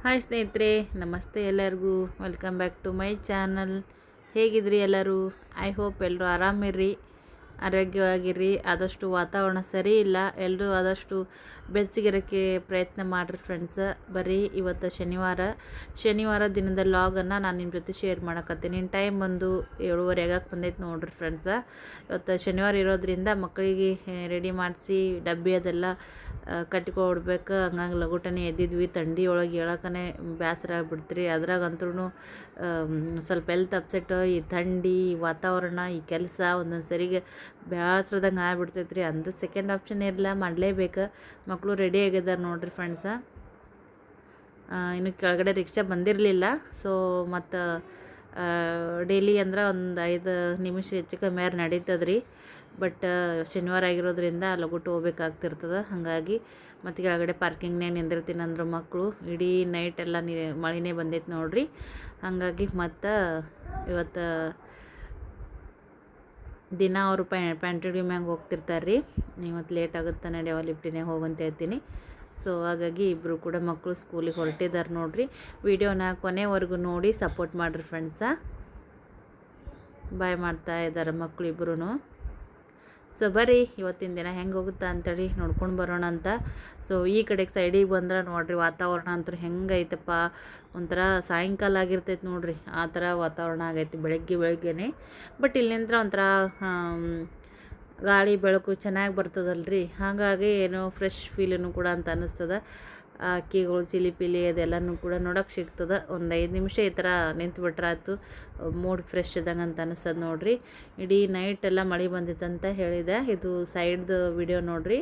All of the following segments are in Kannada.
ಹಾಯ್ ಸ್ನೇಹಿತರೆ, ನಮಸ್ತೆ ಎಲ್ಲರಿಗೂ. Welcome back to my channel. ಹೇಗಿದ್ರಿ ಎಲ್ಲರೂ? ಐ ಹೋಪ್ ಎಲ್ಲರೂ ಆರಾಮಿರ್ರಿ, ಆರೋಗ್ಯವಾಗಿರ್ರಿ. ಆದಷ್ಟು ವಾತಾವರಣ ಸರಿ ಇಲ್ಲ, ಎಲ್ಲರೂ ಆದಷ್ಟು ಬೆಚ್ಚಗಿರೋಕ್ಕೆ ಪ್ರಯತ್ನ ಮಾಡಿರಿ ಫ್ರೆಂಡ್ಸ. ಬರೀ ಇವತ್ತು ಶನಿವಾರ ದಿನದ ಲಾಗನ್ನು ನಾನು ನಿಮ್ಮ ಜೊತೆ ಶೇರ್ ಮಾಡಕತ್ತೀನಿ. ಟೈಮ್ ಬಂದು 7:30 ಆಗಕ್ಕೆ ಬಂದೈತೆ ನೋಡ್ರಿ ಫ್ರೆಂಡ್ಸ. ಇವತ್ತು ಶನಿವಾರ ಇರೋದ್ರಿಂದ ಮಕ್ಕಳಿಗೆ ರೆಡಿ ಮಾಡಿಸಿ ಡಬ್ಬಿ ಅದೆಲ್ಲ ಕಟ್ಕೊಡ್ಬೇಕು. ಹಂಗಾಗಿ ಲಘುಟನೆ ಎದ್ದಿದ್ವಿ. ಥಂಡಿ ಒಳಗೆ ಹೇಳಕ್ಕನೆ ಬೇಸರ ಆಗ್ಬಿಡ್ತ್ರಿ. ಅದ್ರಾಗಂತೂ ಸ್ವಲ್ಪ ಹೆಲ್ತ್ ಅಪ್ಸೆಟ್, ಈ ಥಂಡಿ, ಈ ವಾತಾವರಣ, ಈ ಕೆಲಸ ಒಂದೊಂದು ಸರಿಗೆ ಬೇಸರದಂಗೆ ಆಗ್ಬಿಡ್ತೈತ್ರಿ. ಅಂದು ಸೆಕೆಂಡ್ ಆಪ್ಷನ್ ಇರಲ್ಲ, ಮಾಡಲೇಬೇಕು. ಮಕ್ಕಳು ರೆಡಿ ಆಗಿದ್ದಾರೆ ನೋಡ್ರಿ ಫ್ರೆಂಡ್ಸ. ಇನ್ನು ಕೆಳಗಡೆ ರಿಕ್ಷಾ ಬಂದಿರಲಿಲ್ಲ. ಸೊ ಮತ್ತು ಡೈಲಿ ಅಂದ್ರೆ ಒಂದು 5 ನಿಮಿಷ ಹೆಚ್ಚು ಕಮ್ಮಿ ನಡೀತದ್ರಿ. ಬಟ್ ಶನಿವಾರ ಆಗಿರೋದ್ರಿಂದ ಲಘುಟ್ಟು ಹೋಗ್ಬೇಕಾಗ್ತಿರ್ತದೆ. ಹಾಗಾಗಿ ಮತ್ತು ಕೆಳಗಡೆ ಪಾರ್ಕಿಂಗ್ನಾಗ ನಿಂದಿರ್ತೀನಿ ಅಂದರು ಮಕ್ಕಳು. ಇಡೀ ನೈಟ್ ಎಲ್ಲ ಮಳೆನೇ ಬಂದೈತೆ ನೋಡ್ರಿ. ಹಾಗಾಗಿ ಮತ್ತು ಇವತ್ತು ದಿನ ಅವರು ಪ್ಯಾಂಟ್ರಿ ಮ್ಯಾಂಗ ಹೋಗ್ತಿರ್ತಾರೆ ರೀ. ಇವತ್ತು ಲೇಟ್ ಆಗುತ್ತೆ ನಡೆಯವ ಲಿಫ್ಟಿನೇ ಹೋಗಂತ ಹೇಳ್ತೀನಿ. ಸೊ ಹಾಗಾಗಿ ಇಬ್ಬರು ಕೂಡ ಮಕ್ಕಳು ಸ್ಕೂಲಿಗೆ ಹೊರಟಿದ್ದಾರೆ ನೋಡ್ರಿ. ವಿಡಿಯೋನ ಕೊನೆವರೆಗೂ ನೋಡಿ ಸಪೋರ್ಟ್ ಮಾಡಿರಿ ಫ್ರೆಂಡ್ಸ. ಬಾಯ್ ಮಾಡ್ತಾ ಇದ್ದಾರೆ ಮಕ್ಕಳು ಇಬ್ಬರೂ. ಸೊ ಬರ್ರಿ ಇವತ್ತಿನ ದಿನ ಹೆಂಗೆ ಹೋಗುತ್ತಾ ಅಂತೇಳಿ ನೋಡ್ಕೊಂಡು ಬರೋಣ ಅಂತ. ಸೊ ಈ ಕಡೆಗೆ ಸೈಡಿಗೆ ಬಂದ್ರೆ ನೋಡಿರಿ, ವಾತಾವರಣ ಅಂತೂ ಹೆಂಗೈತಪ್ಪ, ಒಂಥರ ಸಾಯಂಕಾಲ ಆಗಿರ್ತೈತೆ ನೋಡಿರಿ, ಆ ಥರ ವಾತಾವರಣ ಆಗೈತಿ ಬೆಳಗ್ಗೆನೇ. ಬಟ್ ಇಲ್ಲಿಂದ ಒಂಥರ ಗಾಳಿ ಬೆಳಕು ಚೆನ್ನಾಗಿ ಬರ್ತದಲ್ರಿ. ಹಾಗಾಗಿ ಏನೋ ಫ್ರೆಶ್ ಫೀಲನ್ನು ಕೂಡ ಅಂತ ಅನ್ನಿಸ್ತದೆ. ಅಕ್ಕಿಗಳು ಚಿಲಿಪಿಲಿ ಅದೆಲ್ಲನೂ ಕೂಡ ನೋಡೋಕೆ ಸಿಗ್ತದೆ. ಒಂದು 5 ನಿಮಿಷ ಈ ಥರ ನಿಂತ್ಬಿಟ್ರೆ ಆಯ್ತು, ಮೂಡ್ ಫ್ರೆಶ್ ಇದ್ದಂಗೆ ಅಂತ ಅನ್ನಿಸ್ತದೆ ನೋಡಿರಿ. ಇಡೀ ನೈಟೆಲ್ಲ ಮಳೆ ಬಂದಿತ್ತಂತ ಹೇಳಿದೆ. ಇದು ಸೈಡ್ದು ವಿಡಿಯೋ ನೋಡಿರಿ.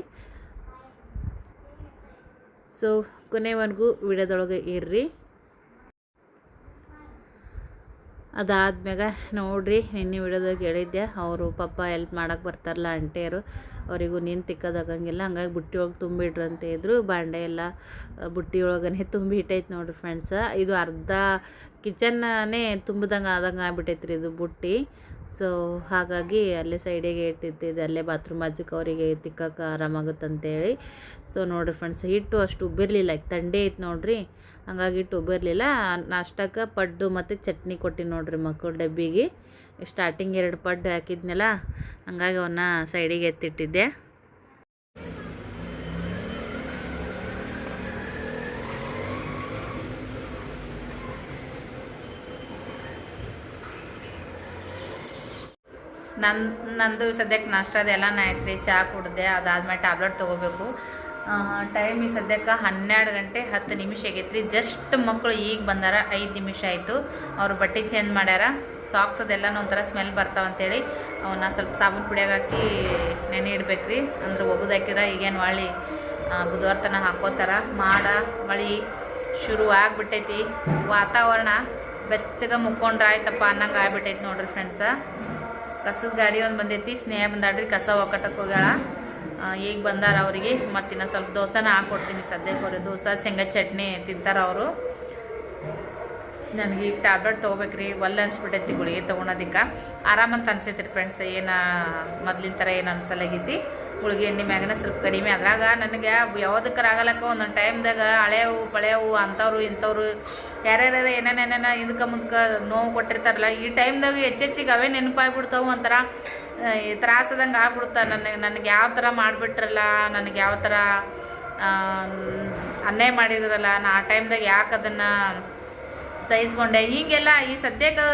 ಸೊ ಕೊನೆವರೆಗೂ ವಿಡಿಯೋದೊಳಗೆ ಇರ್ರಿ. ಅದಾದ್ಮ್ಯಾಗ ನೋಡಿರಿ, ನಿನ್ನೆ ವಿಡಿಯೋದಾಗ ಹೇಳಿದ್ದೆ, ಅವರು ಪಾಪ ಹೆಲ್ಪ್ ಮಾಡೋಕೆ ಬರ್ತಾರಲ್ಲ ಆಂಟಿಯರು, ಅವರಿಗೂ ನೀನು ತಿಕ್ಕೋದಾಗಂಗಿಲ್ಲ, ಹಂಗಾಗಿ ಬುಟ್ಟಿ ಒಳಗೆ ತುಂಬಿಡ್ರಿ ಅಂತ ಇದ್ರು. ಬಾಂಡೆ ಎಲ್ಲ ಬುಟ್ಟಿ ಒಳಗನೆ ತುಂಬಿ ಇಟ್ಟೈತೆ ನೋಡ್ರಿ ಫ್ರೆಂಡ್ಸ. ಇದು ಅರ್ಧ ಕಿಚನ್ನೇ ತುಂಬಿದಂಗೆ ಆಗ್ಬಿಟ್ಟೈತ್ರಿ ಇದು ಬುಟ್ಟಿ. ಸೊ ಹಾಗಾಗಿ ಅಲ್ಲೇ ಸೈಡಿಗೆ ಇಟ್ಟಿದ್ದೆ, ಅಲ್ಲೇ ಬಾತ್ರೂಮ್ ಬಾಜುಕ್ಕೆ ಅವರಿಗೆ ತಿಕ್ಕಕ್ಕೆ ಆರಾಮಾಗುತ್ತಂತೇಳಿ. ಸೊ ನೋಡಿರಿ ಫ್ರೆಂಡ್ಸ್, ಹಿಟ್ಟು ಅಷ್ಟು ಉಬ್ಬಿರಲಿಲ್ಲ, ಥಂಡಿ ಐತೆ ನೋಡಿರಿ. ಹಂಗಾಗಿ ಹಿಟ್ಟು ಉಬ್ಬಿರಲಿಲ್ಲ. ನಾಷ್ಟಕ್ಕೆ ಪಡ್ಡು ಮತ್ತು ಚಟ್ನಿ ಕೊಟ್ಟಿನಿ ನೋಡಿರಿ ಮಕ್ಕಳು ಡಬ್ಬಿಗೆ. ಸ್ಟಾರ್ಟಿಂಗ್ 2 ಪಡ್ಡು ಹಾಕಿದ್ನಲ್ಲ, ಹಂಗಾಗಿ ಅವನ್ನ ಸೈಡಿಗೆ ಎತ್ತಿಟ್ಟಿದ್ದೆ. ನಂದು ಸದ್ಯಕ್ಕೆ ನಾಷ್ಟದೆಲ್ಲನೇ ಆಯ್ತು ರೀ. ಚಹಾ ಕುಡ್ದೆ, ಅದಾದ್ಮೇಲೆ ಟ್ಯಾಬ್ಲೆಟ್ ತೊಗೋಬೇಕು. ಟೈಮ್ ಈ ಸದ್ಯಕ್ಕೆ 12 ಗಂಟೆ 10 ನಿಮಿಷ ಆಗೈತ್ರಿ. ಜಸ್ಟ್ ಮಕ್ಕಳು ಈಗ ಬಂದಾರ, 5 ನಿಮಿಷ ಆಯಿತು. ಅವರು ಬಟ್ಟೆ ಚೇಂಜ್ ಮಾಡ್ಯಾರ. ಸಾಕ್ಸ್ ಅದೆಲ್ಲನೂ ಒಂಥರ ಸ್ಮೆಲ್ ಬರ್ತಾವಂತೇಳಿ ಅವನ್ನ ಸ್ವಲ್ಪ ಸಾಬೂನು ಪುಡಿಯಾಗ ಹಾಕಿ ನೆನೆ ಇಡ್ಬೇಕ್ರಿ. ಅಂದ್ರೆ ಒಗದು ಹಾಕಿದ್ರೆ ಈಗೇನು ಹೊಳ್ಳಿ ಬುಧವಾರ ತನಕ ಹಾಕೋತಾರ. ಮಳೆ ಶುರು ಆಗಿಬಿಟ್ಟೈತಿ. ವಾತಾವರಣ ಬೆಚ್ಚಗೆ ಮುಕ್ಕೊಂಡ್ರೆ ಆಯ್ತಪ್ಪ ಅನ್ನಂಗೆ ಆಗ್ಬಿಟ್ಟೈತಿ ನೋಡ್ರಿ ಫ್ರೆಂಡ್ಸ. ಕಸದ ಗಾಡಿ ಒಂದು ಬಂದೈತಿ, ಸ್ನೇಹ ಬಂದಾಡ್ರಿ, ಕಸ ಒಕ್ಕಟಕ್ಕೆ ಹೋಗ್ಯಾಳ. ಈಗ ಬಂದಾರ ಅವರಿಗೆ. ಮತ್ತಿನ್ನು ಸ್ವಲ್ಪ ದೋಸೆನ ಹಾಕ್ಕೊಡ್ತೀನಿ ಸದ್ಯಕ್ಕೆ. ಅವ್ರಿಗೆ ದೋಸೆ ಶೇಂಗಾ ಚಟ್ನಿ ತಿಂತಾರೆ ಅವರು. ನನಗೆ ಈಗ ಟ್ಯಾಬ್ಲೆಟ್ ತೊಗೋಬೇಕ್ರಿ, ಒಲ್ಲ ಅನ್ಸ್ಬಿಟ್ಟೈತಿ ಗುಳಿಗೆ ತೊಗೊಳೋದಕ್ಕೆ. ಆರಾಮಂತ ಅನ್ಸೈತಿ ಫ್ರೆಂಡ್ಸ್. ಏನು ಮೊದ್ಲಿನ ಥರ ಏನು ಅನ್ಸಲಾಗೈತಿ. ಗುಳಿಗೆ ಎಣ್ಣೆ ಮ್ಯಾಗನ ಸ್ವಲ್ಪ ಕಡಿಮೆ. ಅದ್ರಾಗ ನನಗೆ ಯಾವುದಕ್ಕರ ಆಗಲಕ್ಕ ಒಂದೊಂದು ಟೈಮ್ದಾಗ ಹಳೆಯವು ಪಳೆಯವು ಅಂಥವ್ರು ಇಂಥವ್ರು ಯಾರ್ಯಾರು ಏನೇನೇನೇನ ಇದಕ್ಕೆ ಮುಂದಕ್ಕೆ ನೋವು ಕೊಟ್ಟಿರ್ತಾರಲ್ಲ, ಈ ಟೈಮ್ದಾಗ ಹೆಚ್ಚೆಚ್ಚಿಗೆ ಅವೇ ನೆನಪಾಗ್ಬಿಡ್ತಾವೆ. ಒಂಥರ ತ್ರಾಸದಂಗೆ ಆಗ್ಬಿಡ್ತಾರೆ. ನನಗೆ ಯಾವ ಥರ ಮಾಡಿಬಿಟ್ರಲ್ಲ, ನನಗೆ ಯಾವ ಥರ ಅನ್ಯಾಯ ಮಾಡಿದ್ರಲ್ಲ, ನಾ ಆ ಟೈಮ್ದಾಗ ಯಾಕೆ ಅದನ್ನು ಸಹಿಸ್ಕೊಂಡೆ, ಹೀಗೆಲ್ಲ ಈ ಸದ್ಯಕ್ಕೆ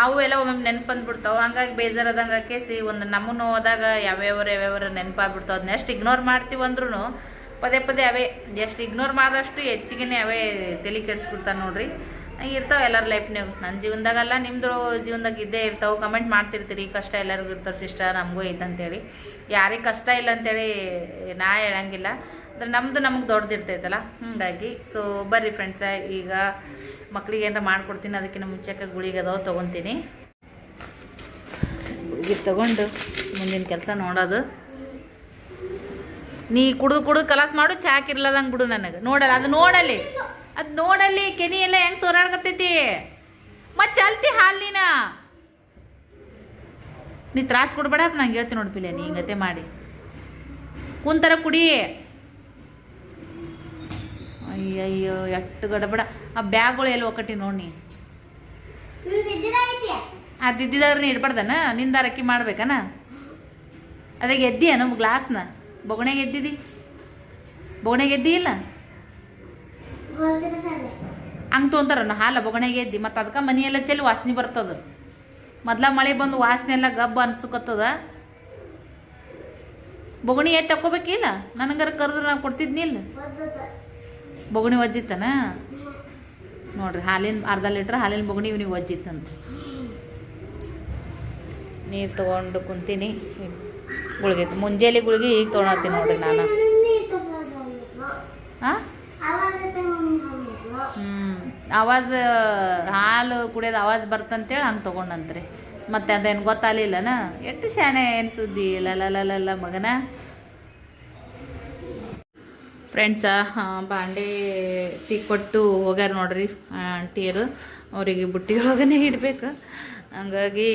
ಅವು ಎಲ್ಲ ಒಮ್ಮೊಮ್ಮೆ ನೆನಪು ಬಂದ್ಬಿಡ್ತಾವೆ. ಹಂಗಾಗಿ ಬೇಜಾರದಂಗೆ ಆಕೇಸಿ ಒಂದು ನಮ್ಮನ್ನು ಹೋದಾಗ ಯಾವ್ಯಾವ್ರು ನೆನಪಾಗ್ಬಿಡ್ತಾವೆ. ಅದನ್ನ ಎಷ್ಟು ಇಗ್ನೋರ್ ಮಾಡ್ತೀವಿ ಅಂದ್ರೂ ಪದೇ ಅವೇ, ಎಷ್ಟು ಇಗ್ನೋರ್ ಮಾಡಿದಷ್ಟು ಹೆಚ್ಚಿಗೆ ಅವೇ ತಲೆ ಕೆಡಿಸ್ಬಿಡ್ತಾವೆ ನೋಡ್ರಿ. ಇರ್ತಾವೆ ಎಲ್ಲರ ಲೈಫ್ನಾಗ. ನನ್ನ ಜೀವನದಾಗಲ್ಲ, ನಿಮ್ಮದು ಜೀವನದಾಗ ಇದ್ದೇ ಇರ್ತಾವೆ. ಕಮೆಂಟ್ ಮಾಡ್ತಿರ್ತೀರಿ, ಕಷ್ಟ ಎಲ್ಲರಿಗೂ ಇರ್ತಾರೆ ಸಿಸ್ಟರ್, ನಮಗೂ ಐತಂತೇಳಿ. ಯಾರಿಗೆ ಕಷ್ಟ ಇಲ್ಲ ಅಂತೇಳಿ ನಾ ಹೇಳಂಗಿಲ್ಲ. ಅಂದ್ರೆ ನಮಗೆ ದೊಡ್ಡದಿರ್ತೈತಲ್ಲ, ಹಾಗಾಗಿ. ಸೊ ಬರ್ರಿ ಫ್ರೆಂಡ್ಸ, ಈಗ ಮಕ್ಳಿಗೆ ಏನಾರ ಮಾಡ್ಕೊಡ್ತೀನಿ. ಅದಕ್ಕಿಂತ ಮುಂಚೆಕ್ಕೆ ಗುಳಿಗೆ ಅದಾವ ತೊಗೊತೀನಿ. ಗುಳಿಗೆ ತೊಗೊಂಡು ಮುಂದಿನ ಕೆಲಸ ನೋಡೋದು. ನೀ ಕುಡಿದು ಕಲಾಸ್ ಮಾಡು, ಚಾಕಿರ್ಲದಂಗೆ ಬಿಡು ನನಗೆ. ನೋಡಲ್ಲ ಅದು ನೋಡಲ್ಲಿ ಕೆನಿ ಎಲ್ಲ ಹೆಂಗೆ ಸೋರಾಡ್ಕತ್ತೈತಿ. ಮತ್ತೆ ಚಲ್ತಿ ಹಾಲು ನೀ ತ್ರಾಸ ಕೊಡ್ಬೇಡ. ನಂಗೆ ಹೇಳ್ತೀನಿ ನೋಡ್ಪಿಲ್ಲ, ನೀ ಹಿಂಗತೆ ಮಾಡಿ ಕುಂತರ ಕುಡಿ. ಅಯ್ಯೋ ಅಯ್ಯಯ್ಯೋ ಎಷ್ಟು ಗಡಬಡ. ಆ ಬ್ಯಾಗ್ಗಳು ಎಲ್ಲಿ ಒಕ್ಕಟಿ ನೋಡಿ. ಅದು ಇದ್ದಿದ್ದಾದ್ರೆ ನೀ ಇಡ್ಬಾರ್ದನ, ನಿಂದ ಅಕ್ಕಿ ಮಾಡ್ಬೇಕನ. ಅದಾಗ ಎದ್ದಿ ನಮ್ಮ ಗ್ಲಾಸ್ನ ಬೊಗಣೆಗೆ ಎದ್ದಿದಿ, ಬೊಗಣೆಗೆ ಎದ್ದಿ ಇಲ್ಲ ಹಂಗೆ ತೊಗೊಂತಾರ ಹಾಲ ಬೊಗಣೆಗೆ ಎದ್ದಿ. ಮತ್ತು ಅದಕ್ಕೆ ಮನೆಯೆಲ್ಲ ಚೆಲ್ಲಿ ವಾಸನೆ ಬರ್ತದ. ಮೊದ್ಲ ಮಳೆ ಬಂದು ವಾಸನೆ ಎಲ್ಲ ಗಬ್ಬ ಅನ್ಸ್ಕೊತದ. ಬೊಗಣಿ ಎದ್ದು ತಕ್ಕೋಬೇಕಿಲ್ಲ, ನನಗಾರ ಕರೆದ್ರೆ ನಾನು ಕೊಡ್ತಿದ್ನಿಲ್ಲ. ಬೊಗಣಿ ಒಜ್ಜಿತ್ತನ ನೋಡ್ರಿ. ಹಾಲಿನ ಅರ್ಧ ಲೀಟ್ರ್ ಹಾಲಿನ ಬೊಗಣಿ ಇವ್ನಿಗೆ ಒಜ್ಜಿತ್ತಂತ. ನೀರು ತೊಗೊಂಡು ಕುಂತೀನಿ. ಗುಳಿಗೆ ಮುಂಜಾನೆ ಗುಳಿಗೆ ಈಗ ತೊಗೊಳತ್ತೀನಿ ನೋಡ್ರಿ ನಾನು. ಹಾಂ ಆವಾಜ್ ಹಾಲು ಕುಡಿಯೋದು ಆವಾಜ್ ಬರ್ತಂತೇಳಿ ಹಂಗೆ ತೊಗೊಂಡಂತ್ರಿ. ಮತ್ತೆ ಅದೇನು ಗೊತ್ತಾಗಲಿಲ್ಲನ. ಎಷ್ಟು ಶಾಣೆ ಏನು ಸುದ್ದಿ ಇಲ್ಲ ಮಗನ. ಫ್ರೆಂಡ್ಸ ಬಾಂಡೆ ತಿಕ್ಕೊಟ್ಟು ಹೋಗ್ಯಾರ ನೋಡ್ರಿ ಆಂಟಿಯರು. ಅವರಿಗೆ ಬುಟ್ಟಿಯೊಳಗನೆ ಇಡ್ಬೇಕು. ಹಂಗಾಗಿ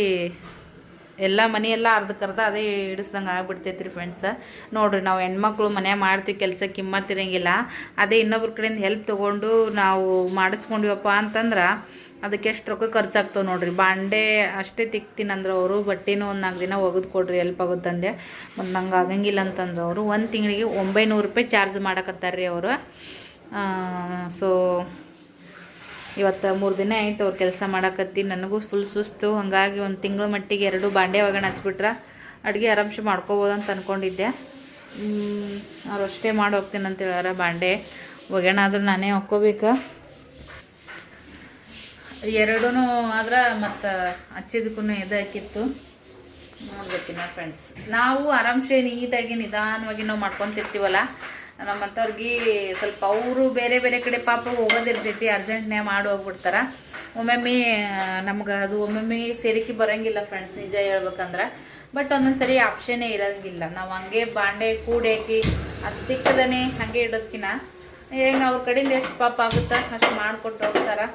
ಎಲ್ಲ ಮನೆಯೆಲ್ಲ ಅರ್ಧಕ್ಕರ್ಧ ಅದೇ ಇಡಿಸ್ದಂಗೆ ಆಗ್ಬಿಡ್ತೈತ್ರಿ ಫ್ರೆಂಡ್ಸ. ನೋಡ್ರಿ ನಾವು ಹೆಣ್ಮಕ್ಳು ಮನ್ಯಾಗ ಮಾಡ್ತೀವಿ ಕೆಲಸ ಕಿಮ್ಮತ್ತಿರಂಗಿಲ್ಲ. ಅದೇ ಇನ್ನೊಬ್ರ ಕಡೆಯಿಂದ ಹೆಲ್ಪ್ ತೊಗೊಂಡು ನಾವು ಮಾಡಿಸ್ಕೊಂಡಿವಪ್ಪ ಅಂತಂದ್ರೆ ಅದಕ್ಕೆ ಎಷ್ಟು ರೊಕ್ಕ ಖರ್ಚಾಗ್ತವೆ ನೋಡ್ರಿ. ಬಾಂಡೆ ಅಷ್ಟೇ ತಿಕ್ತೀನಂದ್ರೆ ಅವರು, ಬಟ್ಟೆನೂ ಒಂದು 4 ದಿನ ಒಗೆದು ಕೊಡ್ರಿ ಹೆಲ್ಪ್ ಆಗುತ್ತಂದೆ. ಮತ್ತು ನಂಗೆ ಆಗಂಗಿಲ್ಲ ಅಂತಂದ್ರೆ ಅವರು 1 ತಿಂಗಳಿಗೆ 900 ರೂಪಾಯಿ ಚಾರ್ಜ್ ಮಾಡಕತ್ತಾರ್ರಿ ಅವರು. ಸೊ ಇವತ್ತು 3 ದಿನ ಆಯ್ತು ಅವ್ರು ಕೆಲಸ ಮಾಡಕತ್ತಿ. ನನಗೂ ಫುಲ್ ಸುಸ್ತು. ಹಾಗಾಗಿ 1 ತಿಂಗಳ ಮಟ್ಟಿಗೆ 2 ಬಾಂಡೆ ಒಗ್ಗರಣೆ ಹಚ್ಬಿಟ್ರೆ ಅಡುಗೆ ಆರಾಮ್ಸೆ ಮಾಡ್ಕೋಬೋದು ಅಂತ ಅಂದ್ಕೊಂಡಿದ್ದೆ. ಅವ್ರು ಅಷ್ಟೇ ಮಾಡಿ ಹೋಗ್ತೀನಿ ಅಂತ ಹೇಳ್ಯಾರ. ಬಾಂಡೆ ಒಗ್ಗರಣೆ ಆದ್ರೂ ನಾನೇ ಹಾಕ್ಕೋಬೇಕು. 2 ಆದ್ರೆ ಮತ್ತು ಹಚ್ಚಿದಕ್ಕೂ ಇದಾಕಿತ್ತು. ನೋಡ್ಬೇಕಿನ್ನ ಫ್ರೆಂಡ್ಸ್, ನಾವು ಆರಾಮ್ಸೆ ನೀಟಾಗಿ ನಿಧಾನವಾಗಿ ನಾವು ಮಾಡ್ಕೊತಿರ್ತೀವಲ್ಲ, ನಮ್ಮಂಥವ್ರಿಗೆ ಸ್ವಲ್ಪ ಅವರು ಬೇರೆ ಬೇರೆ ಕಡೆ ಪಾಪ ಹೋಗೋದಿರ್ತೈತಿ, ಅರ್ಜೆಂಟ್ನೇ ಮಾಡಿ ಹೋಗ್ಬಿಡ್ತಾರೆ. ಒಮ್ಮೊಮ್ಮೆ ನಮ್ಗೆ ಅದು ಒಮ್ಮೊಮ್ಮೆ ಸೇರಿಕೆ ಬರೋಂಗಿಲ್ಲ ಫ್ರೆಂಡ್ಸ್, ನಿಜ ಹೇಳ್ಬೇಕಂದ್ರೆ. ಬಟ್ ಒಂದೊಂದು ಸರಿ ಆಪ್ಷನ್ನೇ ಇರೋಂಗಿಲ್ಲ. ನಾವು ಹಂಗೆ ಬಾಂಡೆ ಕೂಡಾಕಿ ಅದು ತಿಕ್ಕದನೆ ಹಾಗೆ ಇಡೋದಕ್ಕಿನ್ನ ಹೆಂಗೆ ಅವ್ರ ಕಡೆಯಿಂದ ಎಷ್ಟು ಪಾಪ ಆಗುತ್ತಾ ಅಷ್ಟು ಮಾಡಿಕೊಟ್ಟು ಹೋಗ್ತಾರೆ.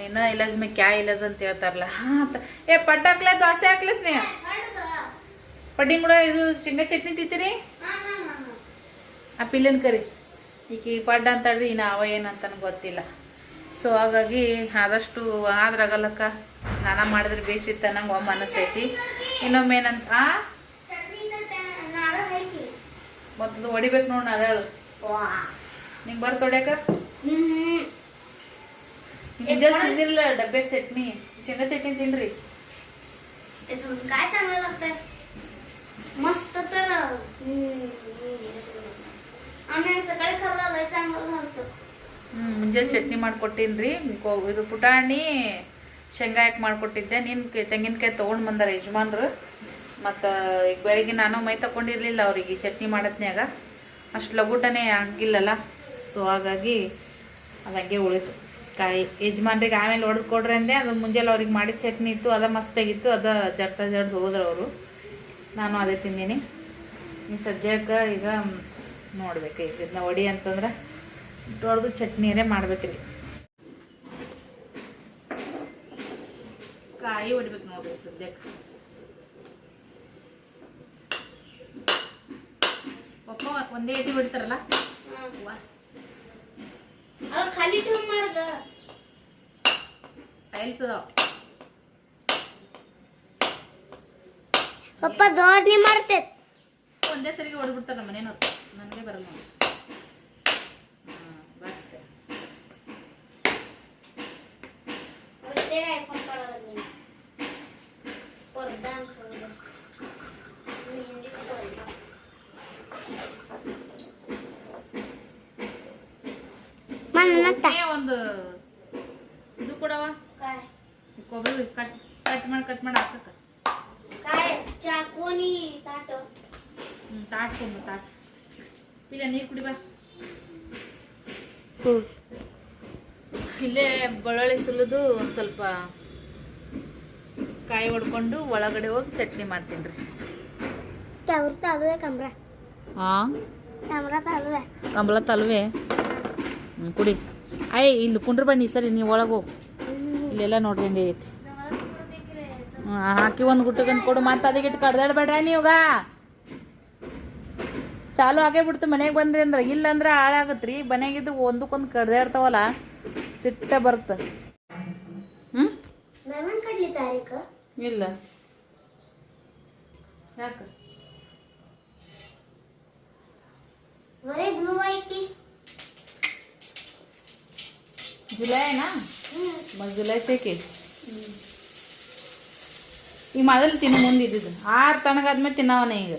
ಇನ್ನು ಇಲ್ಲಜ್ ಮೇ ಕ್ಯಾ ಇಲ್ಲಜ್ ಅಂತ ಹೇಳ್ತಾರಲ್ಲ. ಏ ಪಡ್ಡ ಹಾಕ್ಲ ದೋಸೆ ಹಾಕ್ಲ ಸ್ನೇಹ, ಪಡ್ಡಿಂಗ್ ಕೂಡ ಇದು ಶೇಂಗಾ ಚಟ್ನಿ ತಿಂತೀರಿ. ಆ ಪಿಲ್ಲನ್ ಕರಿ ಈಗ ಪಡ್ಡ ಅಂತಾಡ್ರಿ, ಇನ್ನು ಅವ ಏನಂತ ಗೊತ್ತಿಲ್ಲ. ಸೊ ಹಾಗಾಗಿ ಆದಷ್ಟು ಆದ್ರಾಗಲ್ಲಕ್ಕ ಸ್ನಾನ ಮಾಡಿದ್ರೆ ಬೇಸಿತ್ತ ನಂಗೆ ಒಮ್ಮೆ ಅನಿಸ್ತೈತಿ. ಇನ್ನೊಮ್ಮೆ ಏನಂತ ಮೊದಲು ಹೊಡಿಬೇಕು ನೋಡಿ ಅದೇಳು ನಿಂಗೆ ಬರ್ತ ಹೊಡ್ಯಾಕ. ತಿಂದಿರಲ್ಲ ಡಬ್ಬೆ ಚಟ್ನಿ, ಶೇಂಗಾ ಚಟ್ನಿ ತಿನ್ರಿ. मस्त तर आम्ही सकाळी खाल्ला लय चांगलं झालं. ಮುಂಜಾನೆ ಚಟ್ನಿ ಮಾಡಿಕೊಟ್ಟಿನ್ರಿ. ಇದು ಪುಟಾಣಿ ಶೇಂಗಾ ಹಾಕಿ ಮಾಡಿಕೊಟ್ಟಿದ್ದೆ. ನೀನು ತೆಂಗಿನಕಾಯಿ ತೊಗೊಂಡು ಬಂದಾರ ಯಜಮಾನ್ರು. ಮತ್ತು ಈಗ ಬೆಳಿಗ್ಗೆ ನಾನು ಮೈ ತಗೊಂಡಿರ್ಲಿಲ್ಲ ಅವ್ರಿಗೆ ಚಟ್ನಿ ಮಾಡೋದ್ನ್ಯಾಗ, ಅಷ್ಟು ಲಗುಟನೇ ಆಗಿಲ್ಲಲ್ಲ. ಸೊ ಹಾಗಾಗಿ ಅದು ಹಂಗೆ ಉಳಿತು ಕಾಯಿ. ಯಜಮಾನ್ರಿಗೆ ಆಮೇಲೆ ಹೊಡೆದು ಕೊಡ್ರಿ ಅಂದೆ. ಅದು ಮುಂಜಾನೆ ಅವ್ರಿಗೆ ಮಾಡಿದ ಚಟ್ನಿ ಇತ್ತು, ಅದು ಮಸ್ತಾಗಿತ್ತು. ಅದು ಜಡ್ದು ಹೋದ್ರು ಅವರು. ನಾನು ಅದೇ ತಿಂದೀನಿ. ಈ ಸದ್ಯಕ್ಕೆ ಈಗ ನೋಡ್ಬೇಕು, ಈಗ ಇದನ್ನ ಒಡಿ ಅಂತಂದ್ರೆ ತೊಳೆದು ಚಟ್ನಿಯೇ ಮಾಡ್ಬೇಕ್ರಿ. ಕಾಯಿ ಹೊಡಿಬೇಕು ನೋಡ್ರಿ ಸದ್ಯಕ್ಕೆ. ಪಪ್ಪ ಒಂದೇ ಏಟಿ ಹೊಡಿತಾರಲ್ಲ, खाली ठेवून मारग ಟೈಲ್ಸ್ ಅದಾವ. पप्पा जोरनी मारते. ಒಂದೇ ಸರಿಗೆ ಹೊಡೆದ್ಬಿಡ್ತಾರೆ ನಮ್ಮ ಮನೇನವ್ರು. ನನಗೆ ಬರಲ್ಲ. ಬರ್ತೇ आयफोन काढायला स्पर्धा हिंदी स्पर्धा. ಒಂದು ಇದು ಕೊಡವ, ಕೊಬ್ಬರಿ ಕಟ್ ಮಾಡಿ ಹಾಕಕ್ಕ. काय चाकूनी ताट ತಾಟ್ಕೊಂಡು ತಾಟ್ ಇಲ್ಲ ನೀರು ಕುಡಿ ಬಾ. ಇಲ್ಲೇ ಬೆಳ್ಳುಳ್ಳಿ ಸುಲಿದು ಒಂದು ಸ್ವಲ್ಪ ಕಾಯಿ ಹೊಡ್ಕೊಂಡು ಒಳಗಡೆ ಹೋಗಿ ಚಟ್ನಿ ಮಾಡ್ತೀನಿ ರೀ. त्यावर चालू आहे कमरा. ಹಾಂ कमरा चालू आहे. ಕಂಬಳ ತಲ್ವೇ ಕುಡಿ. ಆಯ್ ಇಲ್ಲಿ ಕುಂಡ್ರ ಬನ್ನಿ ಸರಿ, ನೀವು ಒಳಗೆ ಹೋಗಿ. ಇಲ್ಲೆಲ್ಲ ನೋಡ್ರಿ ಹೆಂಗೆ ಐತಿ. ಹಾಕಿ ಒಂದು ಗುಟ್ಟಗಂತ ಕೊಡು. ಮತ್ತೆ ಅದಕ್ಕಿಟ್ಟು ಕಡ್ದಾಡ್ಬೇಡ್ರ ನೀವಾಗ. ಚಾಲು ಆಗೇ ಬಿಡ್ತು ಮನೆಗೆ ಬಂದ್ರಿ ಅಂದ್ರೆ, ಇಲ್ಲಂದ್ರೆ ಹಾಳಾಗತ್ತೆ ರೀ. ಮನೆಗಿದ್ರೆ ಒಂದಕ್ಕೊಂದು ಕಡ್ದಾಡ್ತಾವಲ್ಲ, ಸಿಟ್ಟ ಬರುತ್ತೆ. ಮೆಮನ್ ಕಡ್ಲಿ ತಾರೀಕ ಇಲ್ಲ ಯಾಕೆ ಬರೇ ಬ್ಲೂ ಐತಿ. ಜುಲೈನಾ ಮತ್ತು ಜುಲೈ ತೇಕೆ ಈಗ ಮೊದಲು ತಿನ್ನು ಮುಂದೆ ಇದ್ದಿದ್ದು 6 ತನಗಾದ್ಮೇಲೆ ತಿನ್ನವನ. ಈಗ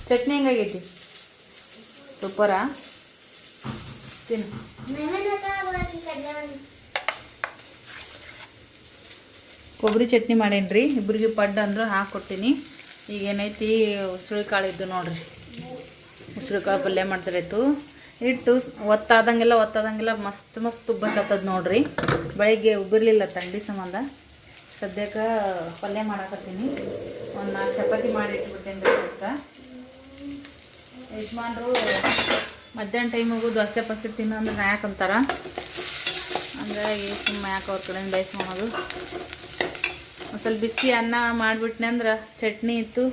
ಚಟ್ನಿ ಹೆಂಗಾಗೈತಿ? ಸೂಪರಾ? ತಿನ್ನು. ಕೊಬ್ಬರಿ ಚಟ್ನಿ ಮಾಡೇನ್ರಿ, ಇಬ್ಬರಿಗೆ ಪಡ್ಡು ಅಂದ್ರೆ ಹಾಕ್ಕೊಡ್ತೀನಿ. ಈಗ ಏನೈತಿ, ಉಸುಳಿಕಾಳು ಇದ್ದು ನೋಡ್ರಿ, ಉಸುಳಿಕಾಳು ಪಲ್ಯ ಮಾಡ್ತಾರಾಯ್ತು. ಇಟ್ಟು ಒತ್ತಾದಂಗೆಲ್ಲ ಮಸ್ತ್ ಉಬ್ಬಕತ್ತದ ನೋಡ್ರಿ. ಬೆಳಿಗ್ಗೆ ಉಬ್ಬಿರ್ಲಿಲ್ಲ ಥಂಡಿ ಸಂಬಂಧ. ಸದ್ಯಕ್ಕೆ ಪಲ್ಯ ಮಾಡಾಕತ್ತೀನಿ. ಒಂದು 4 ಚಪಾತಿ ಮಾಡಿ ಇಟ್ಬಿಡ್ತೀನಿ ರೀ. ಅದಕ್ಕೆ ಯಜಮಾನ್ರು ಮಧ್ಯಾಹ್ನ ಟೈಮಿಗೂ ದೋಸೆ ಪಸೆ ತಿನ್ನೋ ಅಂದ್ರೆ ಯಾಕಂತಾರ, ಹಂಗಾಗಿ ಸುಮ್ಮನೆ ಯಾಕೆ ಅವ್ರ ಕಡೆಯಿಂದ ಬೇಯಿಸ್ಕೊಳೋದು. ಒಂದು ಸ್ವಲ್ಪ ಬಿಸಿ ಅನ್ನ ಮಾಡಿಬಿಟ್ನೆ ಅಂದ್ರೆ ಚಟ್ನಿ ಇತ್ತು,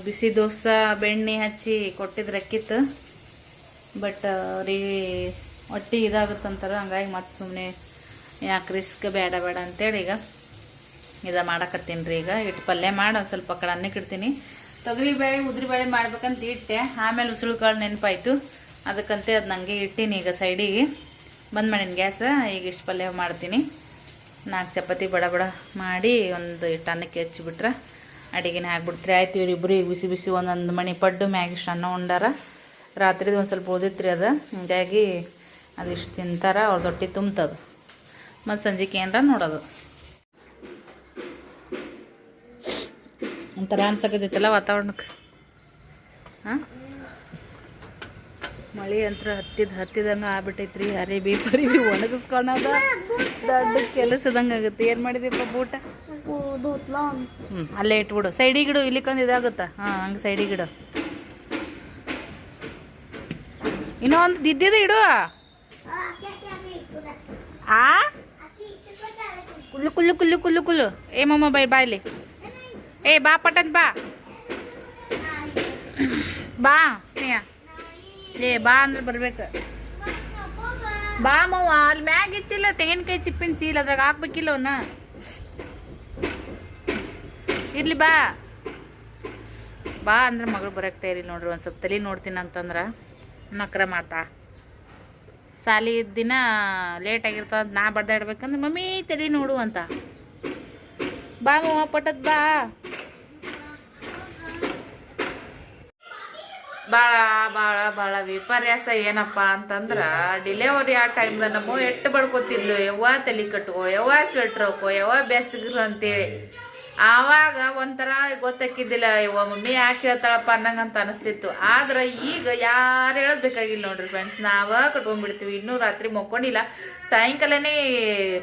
ಬಿಸಿ ದೋಸೆ ಬೆಣ್ಣೆ ಹಚ್ಚಿ ಕೊಟ್ಟಿದ್ರೆ ಅಕ್ಕಿತ್ತು. ಬಟ್ ಅವ್ರಿಗೆ ಹೊಟ್ಟೆ ಇದಾಗುತ್ತಂತಾರೆ. ಹಂಗಾಗಿ ಮತ್ತೆ ಸುಮ್ಮನೆ ಯಾಕೆ ರಿಸ್ಕ್ ಬೇಡ ಅಂತೇಳಿ ಈಗ ಮಾಡಾಕತ್ತೀನಿ ರೀ. ಈಗ ಇಟ್ಟು ಪಲ್ಯ ಮಾಡಿ ಒಂದು ಸ್ವಲ್ಪ ಕಡೆ ಅನ್ನಕ್ಕೆ ಇಡ್ತೀನಿ. ತೊಗರಿಬೇಳೆ ಉದ್ರಿಬೇಳೆ ಮಾಡ್ಬೇಕಂತ ಇಟ್ಟೆ, ಆಮೇಲೆ ಉಸುಳುಕಾಳು ನೆನಪಾಯ್ತು. ಅದಕ್ಕಂತೆ ಅದು ನನಗೆ ಇಟ್ಟೀನಿ. ಈಗ ಸೈಡಿಗೆ ಬಂದ್ ಮಾಡೀನಿ ಗ್ಯಾಸ್. ಈಗ ಇಷ್ಟು ಪಲ್ಯ ಮಾಡ್ತೀನಿ. 4 ಚಪಾತಿ ಬಡ ಮಾಡಿ ಒಂದು ಇಟ್ಟು ಅನ್ನಕ್ಕೆ ಹೆಚ್ಚಿಬಿಟ್ರೆ ಅಡಿಗೆನೇ ಹಾಕ್ಬಿಡ್ತೀರಿ. ಆಯ್ತು. ಇವರಿಬ್ಬರು ಈಗ ಬಿಸಿ ಒಂದೊಂದು ಮಣಿ ಪಡ್ಡು ಮ್ಯಾಗಿಷ್ಟು ಅನ್ನ ಉಂಡಾರ. ರಾತ್ರಿದು ಒಂದು ಸ್ವಲ್ಪ ಉಳಿದಿತ್ತು ರೀ ಅದು, ಹೀಗಾಗಿ ಅದಿಷ್ಟು ತಿಂತಾರ, ಅವ್ರ ಹೊಟ್ಟೆ ತುಂಬ್ತದೆ. ಮತ್ತು ಸಂಜೆಗೆ ಏನಾರ ನೋಡೋದು. ಒಂಥರ ಅನ್ಸಕತ್ತೈತಲ್ಲ ವಾತಾವರಣಕ್ಕೆ. ಹಾಂ, ಮಳೆ ಅಂತ ಹತ್ತಿದಂಗೆ ಆಗ್ಬಿಟ್ಟೈತ್ರಿ. ಅರಿಬಿ ಒಣಗಿಸ್ಕೊಳೋದ ದೊಡ್ಡ ಕೆಲಸದಂಗೆ ಆಗುತ್ತೆ. ಏನು ಮಾಡಿದೀಪ್ಪ ಬೂಟ? ಅಲ್ಲೇ ಇಟ್ಬಿಡು, ಸೈಡಿಗಿಡು, ಇಲ್ಲಿಕೊಂದು ಇದಾಗುತ್ತಾ. ಹಾಂ, ಹಂಗೆ ಸೈಡಿಗಿಡು. ಇನ್ನೊಂದು ದಿದ್ದಿದ ಇಡು. ಆ ಕುಲ್ಲು ಏ ಮಮ್ಮ ಬಾಯ್ಲಿ. ಏ ಬಾ ಪಟನ್ ಬಾ ಸ್ನೇಹ. ಏ ಬಾ ಅಂದ್ರೆ ಬರ್ಬೇಕು. ಬಾ ಮವ್ವ, ಅಲ್ಲಿ ಮ್ಯಾಗ ಇತ್ತಿಲ್ಲ ತೆಂಗಿನಕಾಯಿ ಚಿಪ್ಪಿನ ಚೀಲ, ಅದ್ರಾಗ ಹಾಕ್ಬೇಕಿಲ್ಲ ಅವನ್ನ. ಇರ್ಲಿ ಬಾ ಅಂದ್ರೆ ಮಗಳು ಬರಕ್ತಾ ಇರಲಿ ನೋಡ್ರಿ. ಒಂದು ಸ್ವಲ್ಪ ತಲೆ ನೋಡ್ತೀನಿ ಅಂತಂದ್ರೆ ನಕ್ರ ಮಾತಾ. ಸಾಲಿ ದಿನ ಲೇಟ್ ಆಗಿರ್ತದ, ನಾ ಬಡ್ದಾಡ್ಬೇಕಂದ್ರೆ ಮಮ್ಮಿ ತಲೆ ನೋಡು ಅಂತ. ಬಾ ಮವ್ವ ಪಟ್ಟದ್ ಬಾ. ಭಾಳ ವಿಪರ್ಯಾಸ ಏನಪ್ಪ ಅಂತಂದ್ರೆ, ಡಿಲೆವರಿ ಆ ಟೈಮ್ದಾಗ ನಮ್ಮ ಎಟ್ಟು ಬಡ್ಕೊತಿದ್ಲು, ಯವ್ವ ತಲೆ ಕಟ್ಕೋ, ಯವ್ವ ಸ್ವೆಟ್ರ್ ಹಾಕೋ, ಯವ್ವ ಬೆಚ್ಚಗಿರು ಅಂತೇಳಿ. ಆವಾಗ ಒಂಥರ ಗೊತ್ತಾಕಿದ್ದಿಲ್ಲ, ಯವ್ವ ಮಮ್ಮಿ ಯಾಕೆ ಹೇಳ್ತಾಳಪ್ಪ ಅನ್ನಂಗಂತ ಅನಿಸ್ತಿತ್ತು. ಆದ್ರೆ ಈಗ ಯಾರು ಹೇಳಬೇಕಾಗಿಲ್ಲ ನೋಡ್ರಿ ಫ್ರೆಂಡ್ಸ್, ನಾವ ಕಟ್ಕೊಂಡ್ಬಿಡ್ತೀವಿ. ಇನ್ನೂ ರಾತ್ರಿ ಮಕ್ಕೊಂಡಿಲ್ಲ, ಸಾಯಂಕಾಲನೇ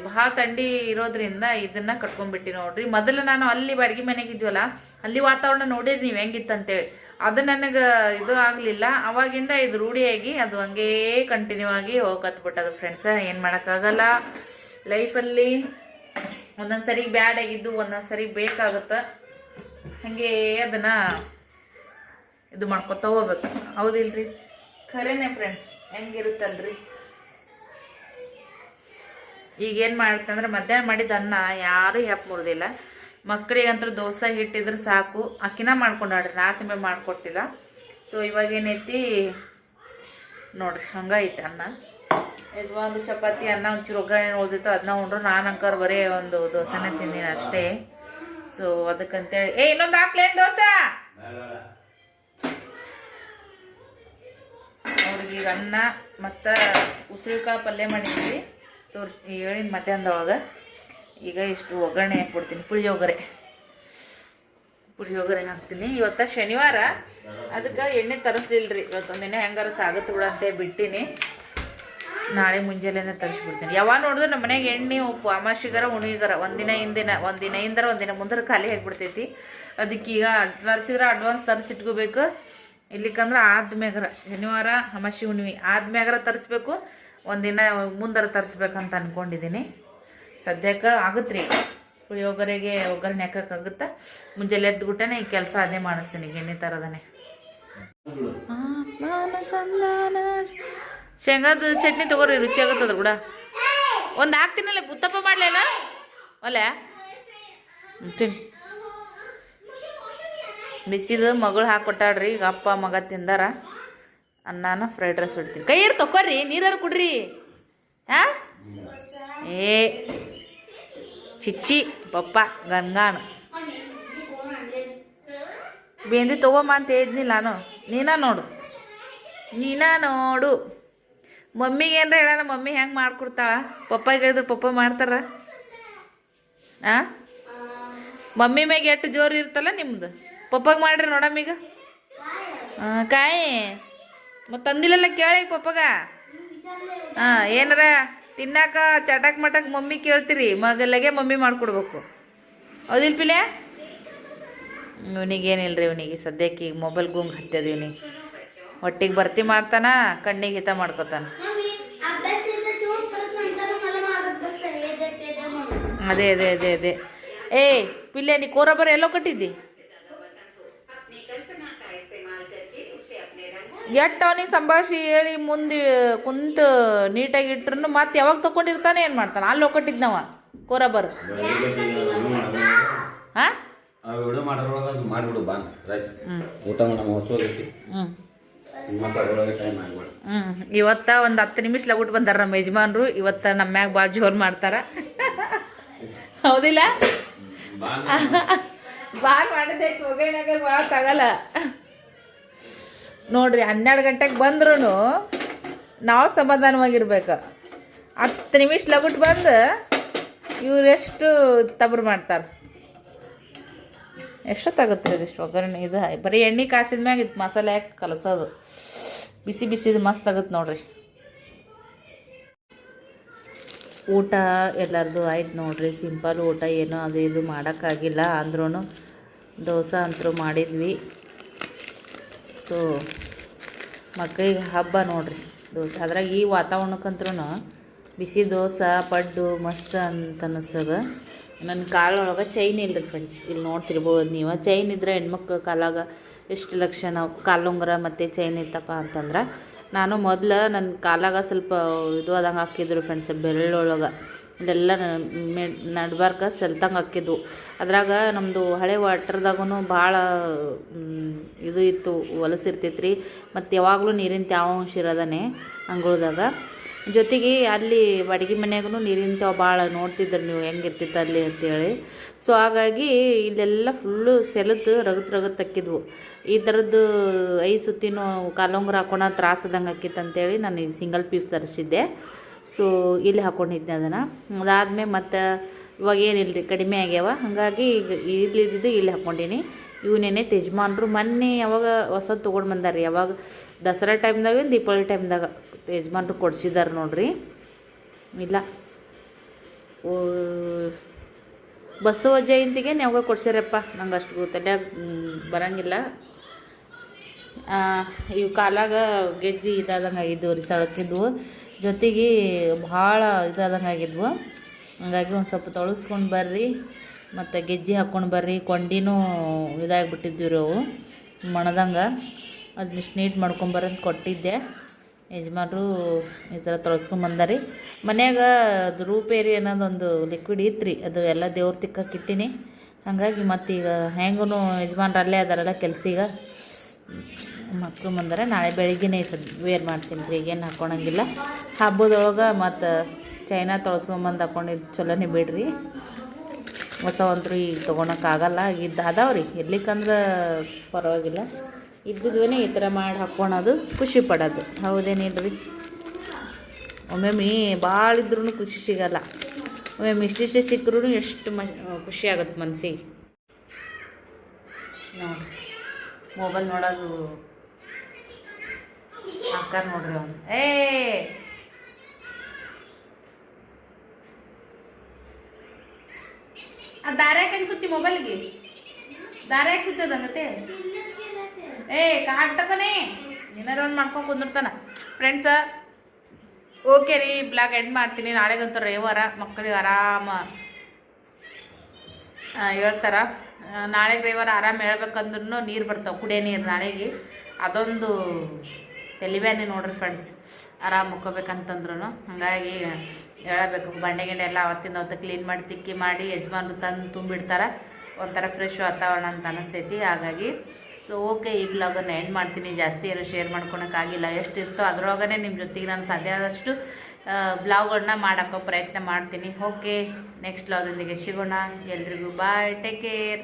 ಭಾಳ ಥಂಡಿ ಇರೋದ್ರಿಂದ ಇದನ್ನ ಕಟ್ಕೊಂಡ್ಬಿಟ್ಟು ನೋಡ್ರಿ. ಮೊದಲು ನಾನು ಅಲ್ಲಿ ಬಾಡಿಗೆ ಮನೆಗಿದ್ವಲ್ಲ, ಅಲ್ಲಿ ವಾತಾವರಣ ನೋಡಿರಿ ನೀವು ಹೆಂಗಿತ್ತಂತೇಳಿ. ಅದು ನನಗೆ ಇದು ಆಗಲಿಲ್ಲ. ಅವಾಗಿಂದ ಇದು ರೂಢಿಯಾಗಿ ಅದು ಹಂಗೇ ಕಂಟಿನ್ಯೂ ಆಗಿ ಹೋಗತ್ಬಿಟ್ಟದು ಫ್ರೆಂಡ್ಸ. ಏನು ಮಾಡೋಕ್ಕಾಗಲ್ಲ ಲೈಫಲ್ಲಿ. ಒಂದೊಂದು ಸರಿ ಬ್ಯಾಡ್ ಆಗಿದ್ದು ಒಂದೊಂದು ಸರಿ ಬೇಕಾಗುತ್ತೆ. ಹಾಗೆ ಅದನ್ನು ಇದು ಮಾಡ್ಕೊತ ಹೋಗ್ಬೇಕು. ಹೌದಿಲ್ರಿ? ಖರೇನೆ ಫ್ರೆಂಡ್ಸ್, ಹೆಂಗಿರುತ್ತಲ್ರಿ. ಈಗೇನು ಮಾಡುತ್ತಂದ್ರೆ, ಮಧ್ಯಾಹ್ನ ಮಾಡಿದ ಅನ್ನ ಯಾರೂ ಹೆಪ್ಪು ಮುರಿದಿಲ್ಲ. ಮಕ್ಕಳಿಗಂತೂ ದೋಸೆ ಹಿಟ್ಟಿದ್ರೆ ಸಾಕು, ಅಕ್ಕಿನ ಮಾಡ್ಕೊಂಡಾಡ್ರಿ, ರಾಸಿಮೆ ಮಾಡಿಕೊಟ್ಟಿಲ್ಲ. ಸೊ ಇವಾಗ ಏನೈತಿ ನೋಡ್ರಿ, ಹಂಗೈತೆ ಅನ್ನ. ಯಜಮಾನ್ರು ಚಪಾತಿ ಅನ್ನ ಒಂಚೂರು ಒಗ್ಗರಣೆ ಉಳಿದಿತ್ತು, ಅದನ್ನ ಉಂಡ್ರು. ನಾನು ಅಂಕರ್ ಬರೀ ಒಂದು ದೋಸೆನೇ ತಿಂದೀನಿ ಅಷ್ಟೇ. ಸೊ ಅದಕ್ಕಂತೇಳಿ ಇನ್ನೊಂದು ಹಾಕ್ಲೇನು ದೋಸೆ ಅವ್ರಿಗೆ. ಈಗ ಅನ್ನ ಮತ್ತು ಉಸುಳಿಕಾಳು ಪಲ್ಯ ಮಾಡಿದ್ವಿ, ಹೇಳಿನ ಮಧ್ಯಾಹ್ನದೊಳಗೆ. ಈಗ ಇಷ್ಟು ಒಗ್ಗರಣೆ ಹಾಕ್ಬಿಡ್ತೀನಿ, ಪುಳಿಯೋಗರೆ ಹಾಕ್ತೀನಿ. ಇವತ್ತು ಶನಿವಾರ, ಅದಕ್ಕೆ ಎಣ್ಣೆ ತರಿಸ್ಲಿಲ್ರಿ. ಇವತ್ತೊಂದಿನ ಹೆಂಗಾರ ಸಾಗತ್ತು ಬಿಡ ಅಂತ ಬಿಟ್ಟಿನಿ. ನಾಳೆ ಮುಂಜಾನೆ ತರಿಸ್ಬಿಡ್ತೀನಿ. ಯಾವಾಗ ನೋಡಿದ್ರೆ ನಮ್ಮ ಮನೆಗೆ ಎಣ್ಣೆ ಉಪ್ಪು ಅಮಾಸಿಗರ ಉಣಿಗರ ಒಂದಿನ ಹಿಂದರ ಮುಂದರ ಖಾಲಿ ಆಗಿಬಿಡ್ತೈತಿ. ಅದಕ್ಕೀಗ ತರಿಸಿದ್ರೆ ಅಡ್ವಾನ್ಸ್ ತರಿಸಿಟ್ಕೋಬೇಕು. ಇಲ್ಲಿಕಂದ್ರೆ ಆದ್ಮ್ಯಾಗರ ಶನಿವಾರ ಅಮಾಸಿ ಹುಣ್ಣಿಮೆ ಆದ್ಮ್ಯಾಗರ ತರಿಸ್ಬೇಕು, ಒಂದಿನ ಮುಂದರ ತರಿಸ್ಬೇಕಂತ ಅಂದ್ಕೊಂಡಿದ್ದೀನಿ. ಸದ್ಯಕ್ಕೆ ಆಗುತ್ತೆ ರೀ. ಪುಳಿಯೋಗರೆಗೆ ಒಗ್ಗರಣೆ ಹಾಕೋಕ್ಕಾಗುತ್ತಾ ಮುಂಜಾನೆ ಎದ್ದುಬಿಟ್ಟನೆ ಈ ಕೆಲಸ ಅದೇ ಮಾಡಿಸ್ತೀನಿ ಗೆಣ್ಣೆ ಥರದನೆ. ಸಂಧಾನ ಶೇಂಗಾದ ಚಟ್ನಿ ತೊಗೋರಿ, ರುಚಿ ಆಗುತ್ತದ್ರ ಕೂಡ. ಒಂದು ಹಾಕ್ತೀನಲ್ಲ, ಉತ್ತಪ್ಪ ಮಾಡಲೇನ ಒಲೆ ತಿನ್ ಬಿಸಿದು ಮಗಳು ಹಾಕ್ಕೊಟ್ಟಾಡ್ರಿ. ಈಗ ಅಪ್ಪ ಮಗ ತಿಂದಾರ. ಅನ್ನಾನ ಫ್ರೈಡ್ ರೈಸ್ ಹೊಡ್ತೀನಿ. ಕೈಯರು ತೊಕೊರಿ, ನೀರಾರು ಕುಡ್ರಿ. ಹಾಂ ಏ ಚಿಚ್ಚಿ ಪಪ್ಪ ಗನ್ಗಾಣ ಬೇಂದಿ ತೊಗೊಂಬ ಅಂತ ಹೇಳಿದ್ನಿಲ್ಲ ನಾನು. ನೀನಾ ನೋಡು ಮಮ್ಮಿಗೆ ಏನ್ರ ಹೇಳೋಣ, ಮಮ್ಮಿ ಹೆಂಗೆ ಮಾಡ್ಕೊಡ್ತಾಳ. ಪಪ್ಪಾಗೆ ಹೇಳಿದ್ರು ಪಪ್ಪ ಮಾಡ್ತಾರ. ಹಾಂ ಮಮ್ಮಿ ಮ್ಯಾಗ ಎಷ್ಟು ಜೋರು ಇರ್ತಲ್ಲ ನಿಮ್ದು. ಪಪ್ಪಾಗ ಮಾಡ್ರಿ ನೋಡಮ್ಮೀಗ. ಕಾಯಿ ಮತ್ತು ತಂದಿಲ್ಲ ಕೇಳಿ ಪಪ್ಪಗ. ಏನಾರ ತಿನ್ನಾಕ ಚಟಕ್ ಮಟಕ್ ಮಮ್ಮಿ ಕೇಳ್ತೀರಿ, ಮಗಲ್ಲಾಗೆ ಮಮ್ಮಿ ಮಾಡ್ಕೊಡ್ಬೇಕು. ಹೌದಿಲ್ಲ ಪಿಲೆ? ಇವನಿಗೇನಿಲ್ರಿ, ಇವನಿಗೆ ಸದ್ಯಕ್ಕೆ ಈಗ ಮೊಬೈಲ್ ಗುಂಗ್ ಹತ್ತದ. ಇವನಿಗೆ ಹೊಟ್ಟಿಗೆ ಬರ್ತಿ ಮಾಡ್ತಾನ, ಕಣ್ಣಿಗೆ ಹಿತ ಮಾಡ್ಕೊತಾನ. ಅದೇ ಅದೇ ಅದೇ ಅದೇ ಏ ಪಿಲ್ಲೆ, ನೀ ಕೋರಬರ ಎಲ್ಲೋ ಕಟ್ಟಿದ್ದಿ? ಎಟ್ಟು ಅವನಿಗೆ ಸಂಭಾಷಿ ಹೇಳಿ ಮುಂದೆ ಕುಂತು ನೀಟಾಗಿ ಇಟ್ರು ಮತ್ತೆ ಯಾವಾಗ ತೊಗೊಂಡಿರ್ತಾನೆ ಏನು ಮಾಡ್ತಾನೆ. ಅಲ್ಲಿ ಹೋಗಟ್ಟಿದ್ನವ ಕೋರಬರ್. ಹಾಂ ಇವತ್ತ ಒಂದು 10 ನಿಮಿಷ ಲಗುಟ್ ಬಂದಾರ ನಮ್ಮ ಯಜಮಾನ್ರು. ಇವತ್ತ ನಮ್ಮ ಮ್ಯಾಗ ಭಾಳ ಜೋರು ಮಾಡ್ತಾರ. ಹೌದಿಲ್ಲ? ಭಾಳ ಮಾಡಿದೈತಿ ಒಗ್ಗರಣೆಗೆ ಭಾಳ ತಗಲ್ಲ ನೋಡ್ರಿ. 12 ಗಂಟೆಗೆ ಬಂದ್ರೂ ನಾವು ಸಮಾಧಾನವಾಗಿರ್ಬೇಕು. 10 ನಿಮಿಷ ಲಗುಟ್ ಬಂದು ಇವರೆಷ್ಟು ತಬ್ರು ಮಾಡ್ತಾರೆ. ಎಷ್ಟೊತ್ತಾಗುತ್ತೆ ಇದಿಷ್ಟು ಒಗ್ಗರಣೆ? ಇದು ಬರೀ ಎಣ್ಣೆ ಕಾಸಿದ ಮ್ಯಾಗ ಇದು ಮಸಾಲೆ ಹಾಕಿ ಕಲಸೋದು. ಬಿಸಿ ಬಿಸಿದು ಮಸ್ತ್ ಆಗುತ್ತೆ ನೋಡ್ರಿ. ಊಟ ಎಲ್ಲರದು ಆಯ್ತು ನೋಡ್ರಿ. ಸಿಂಪಲ್ ಊಟ, ಏನೋ ಅದು ಇದು ಮಾಡೋಕ್ಕಾಗಿಲ್ಲ ಅಂದ್ರೂ ದೋಸೆ ಅಂತರೂ ಮಾಡಿದ್ವಿ. ಸೊ ಮಕ್ಕಳಿಗೆ ಹಬ್ಬ ನೋಡ್ರಿ ದೋಸೆ. ಅದ್ರಾಗ ಈ ವಾತಾವರಣಕ್ಕಂತ್ರೂ ಬಿಸಿ ದೋಸೆ ಪಡ್ಡು ಮಸ್ತ್ ಅಂತ ಅನ್ನಿಸ್ತದ. ನನ್ನ ಕಾಲೊಳಗೆ ಚೈನ್ ಇಲ್ಲರಿ ಫ್ರೆಂಡ್ಸ್, ಇಲ್ಲಿ ನೋಡ್ತಿರ್ಬೋದು ನೀವು. ಚೈನ್ ಇದ್ರೆ ಹೆಣ್ಮಕ್ಳು ಕಾಲಾಗ ಎಷ್ಟು ಲಕ್ಷಣ ಕಾಲುಂಗುರ ಮತ್ತು ಚೈನ್ ಇತ್ತಪ್ಪ ಅಂತಂದ್ರೆ. ನಾನು ಮೊದಲು ನನ್ನ ಕಾಲಾಗ ಸ್ವಲ್ಪ ಇದು ಆದಂಗೆ ಹಾಕಿದ್ರು ಫ್ರೆಂಡ್ಸ್, ಬೆರಳೊಳಗೆ ಇಲ್ಲೆಲ್ಲ ನಡ್ಬಾರ್ಕ ಸೆಲ್ತಂಗೆ ಹಾಕಿದ್ವು. ಅದ್ರಾಗ ನಮ್ಮದು ಹಳೆ ವಾಟ್ರದಾಗೂ ಭಾಳ ಇದು ಇತ್ತು, ಹೊಲಸಿರ್ತೈತೆ ರೀ. ಮತ್ತು ಯಾವಾಗಲೂ ನೀರಿನ ತ್ಯಾವಾಂಶ ಇರೋದನೆ ಅಂಗಳದಾಗ. ಜೊತೆಗೆ ಅಲ್ಲಿ ಅಡುಗೆ ಮನೆಯಾಗೂ ನೀರಿನ ತ್ಯಾವ ಭಾಳ ನೋಡ್ತಿದ್ರು ನೀವು ಹೆಂಗಿರ್ತಿತ್ತು ಅಲ್ಲಿ ಅಂತೇಳಿ. ಸೊ ಹಾಗಾಗಿ ಇಲ್ಲೆಲ್ಲ ಫುಲ್ಲು ಸೆಲತ್ತು ರಗತ್ ತಕ್ಕಿದ್ವು. ಈ ಥರದ್ದು 5 ಸುತ್ತಿನೂ ಕಾಲುಂಗುರ ಹಾಕೋಣ ತ್ರಾಸದಂಗೆ ಹಾಕಿತ್ತು ಅಂತೇಳಿ ನಾನು ಈಗ ಸಿಂಗಲ್ ಪೀಸ್ ತರಿಸಿದ್ದೆ. ಸೊ ಇಲ್ಲಿ ಹಾಕ್ಕೊಂಡಿದ್ದೆ ಅದನ್ನು. ಅದಾದಮೇಲೆ ಮತ್ತು ಇವಾಗ ಏನಿಲ್ಲ ರೀ, ಕಡಿಮೆ ಆಗ್ಯಾವ. ಹಾಗಾಗಿ ಈಗ ಇಲ್ಲಿದ್ದು ಇಲ್ಲಿ ಹಾಕ್ಕೊಂಡೀನಿ. ಇವನೇನೆ ಯಜಮಾನ್ರು ಮೊನ್ನೆ ಯಾವಾಗ ಹೊಸದು ತೊಗೊಂಡು ಬಂದಾರ ರೀ. ಯಾವಾಗ ದಸರಾ ಟೈಮ್ದಾಗ ದೀಪಾವಳಿ ಟೈಮ್ದಾಗ ಯಜಮಾನ್ರು ಕೊಡ್ಸಿದ್ದಾರೆ ನೋಡ್ರಿ. ಇಲ್ಲ ಬಸವ ಜಯಂತಿಗೆ ಯಾವಾಗ ಕೊಡ್ಸ್ಯಾರಪ್ಪ, ನಂಗೆ ಅಷ್ಟು ಗೊತ್ತಲ್ಯಾಗ ಬರೋಂಗಿಲ್ಲ. ಇವು ಕಾಲಾಗ ಗೆಜ್ಜಿ ಇದಾದಂಗೆ ಆಗಿದ್ವು ರೀ, ಸಳಕಿದ್ವು. ಜೊತೆಗೆ ಭಾಳ ಇದಾದಂಗೆ ಆಗಿದ್ವು. ಹಂಗಾಗಿ ಒಂದು ಸ್ವಲ್ಪ ತೊಳಸ್ಕೊಂಡು ಬರ್ರಿ, ಮತ್ತು ಗೆಜ್ಜೆ ಹಾಕ್ಕೊಂಡು ಬರ್ರಿ. ಕೊಂಡಿನೂ ಇದಾಗಿಬಿಟ್ಟಿದ್ವಿ ರೀ ಅವು ಮಣದಂಗೆ. ಅದನ್ನಿಷ್ಟು ನೀಟ್ ಮಾಡ್ಕೊಂಬರ್ರಿ ಅಂತ ಕೊಟ್ಟಿದ್ದೆ. ಯಜಮಾನ್ರು ಈ ಥರ ತೊಳಸ್ಕೊಂಬಂದಾರಿ. ಮನ್ಯಾಗ ಅದು ರೂಪೇರಿ ಅನ್ನೋದೊಂದು ಲಿಕ್ವಿಡ್ ಇತ್ತು ರೀ, ಅದು ಎಲ್ಲ ದೇವ್ರ ತಿಕ್ಕಕ್ಕೆ ಇಟ್ಟೀನಿ. ಹಾಗಾಗಿ ಮತ್ತೀಗ ಹೆಂಗೂ ಯಜಮಾನ್ರು ಅಲ್ಲೇ ಅದಾರಲ್ಲ ಕೆಲ್ಸಿಗೆ ಮಕ್ಕಳು ಬಂದರೆ ನಾಳೆ ಬೆಳಿಗ್ಗೆನೇ ವೇರ್ ಮಾಡ್ತೀನಿ ರೀ. ಈಗೇನು ಹಾಕ್ಕೊಳಂಗಿಲ್ಲ. ಹಬ್ಬದೊಳಗೆ ಮತ್ತು ಚೈನಾ ತೊಳ್ಸ್ಕೊಂಬಂದು ಹಾಕ್ಕೊಂಡಿದ್ದು ಚಲೋನೇ ಬಿಡ್ರಿ. ಹೊಸವಂತರು ಈಗ ತೊಗೊಳಕ್ಕಾಗಲ್ಲ. ಅದಾವ್ರಿ ಇರ್ಲಿಕ್ಕಂದ್ರೆ ಪರವಾಗಿಲ್ಲ. ಇದ್ದಿದ್ವೇ ಈ ಥರ ಮಾಡಿ ಹಾಕ್ಕೊಳೋದು, ಖುಷಿ ಪಡೋದು. ಹೌದೇನಿಲ್ರಿ? ಒಮ್ಮೊಮ್ಮೆ ಭಾಳ ಇದ್ರೂ ಖುಷಿ ಸಿಗಲ್ಲ. ಒಮ್ಮೊಮ್ಮೆ ಇಷ್ಟಿಷ್ಟೇ ಸಿಕ್ಕರೂ ಎಷ್ಟು ಖುಷಿ ಆಗುತ್ತೆ ಮನಸ್ಸಿಗೆ. ನೋಡಿ ಮೊಬೈಲ್ ನೋಡೋದು ಹಾಕಾರ ನೋಡ್ರಿ ಅವನು. ದಾರ ಯಾಕೆ ಸುತ್ತಿ ಮೊಬೈಲ್ಗೆ? ದಾರ ಯಾಕೆ ಸುತ್ತದಂಗತ್ತೆ? ಕಾಟ್ ತಗೋನೇ, ಏನಾರು ಒಂದು ಮಾಡ್ಕೊಂಡು ಕುಂದಿರ್ತಾನ. ಫ್ರೆಂಡ್ಸ ಓಕೆ ರೀ, ಬ್ಲಾಗ್ ಎಂಡ್ ಮಾಡ್ತೀನಿ. ನಾಳೆಗಂತೂ ರವಿವಾರ, ಮಕ್ಕಳಿಗೆ ಆರಾಮ ಹೇಳ್ತಾರೆ. ನಾಳೆಗೆ ರವಿವಾರ ಆರಾಮ್ ಹೇಳ್ಬೇಕಂದ್ರೂ ನೀರು ಬರ್ತಾವೆ, ಕುಡಿಯೋ ನೀರು ನಾಳೆಗೆ. ಅದೊಂದು ತಲೆಬ್ಯಾನಿ ನೋಡ್ರಿ ಫ್ರೆಂಡ್ಸ್, ಆರಾಮ್ ಮುಕ್ಕೋಬೇಕಂತಂದ್ರೂ. ಹಾಗಾಗಿ ಹೇಳಬೇಕು, ಬಂಡೆ ಗಿಂಡೆ ಎಲ್ಲ ಅವತ್ತಿಂದ ಅವತ್ತು ಕ್ಲೀನ್ ಮಾಡಿ ತಿಕ್ಕಿ ಮಾಡಿ ಯಜಮಾನ್ರು ತಂದು ತುಂಬಿಡ್ತಾರೆ. ಒಂಥರ ಫ್ರೆಶ್ ವಾತಾವರಣ ಅಂತ ಅನಿಸ್ತೈತಿ. ಹಾಗಾಗಿ ಸೊ ಓಕೆ, ಈ ಬ್ಲಾಗನ್ನು ಎಂಡ್ ಮಾಡ್ತೀನಿ. ಜಾಸ್ತಿ ಏನು ಶೇರ್ ಮಾಡ್ಕೊಳಕ್ಕಾಗಿಲ್ಲ, ಎಷ್ಟು ಇರ್ತೋ ಅದರೊಳಗನೆ ನಿಮ್ಮ ಜೊತೆಗೆ ನಾನು ಸಾಧ್ಯ ಆದಷ್ಟು ಬ್ಲಾಗ್ಗಳನ್ನ ಮಾಡೋಕ್ಕೋ ಪ್ರಯತ್ನ ಮಾಡ್ತೀನಿ. ಓಕೆ, ನೆಕ್ಸ್ಟ್ ಬ್ಲಾಗ್ದೊಂದಿಗೆ ಸಿಗೋಣ. ಎಲ್ರಿಗೂ ಬಾಯ್, ಟೇಕ್ ಕೇರ್.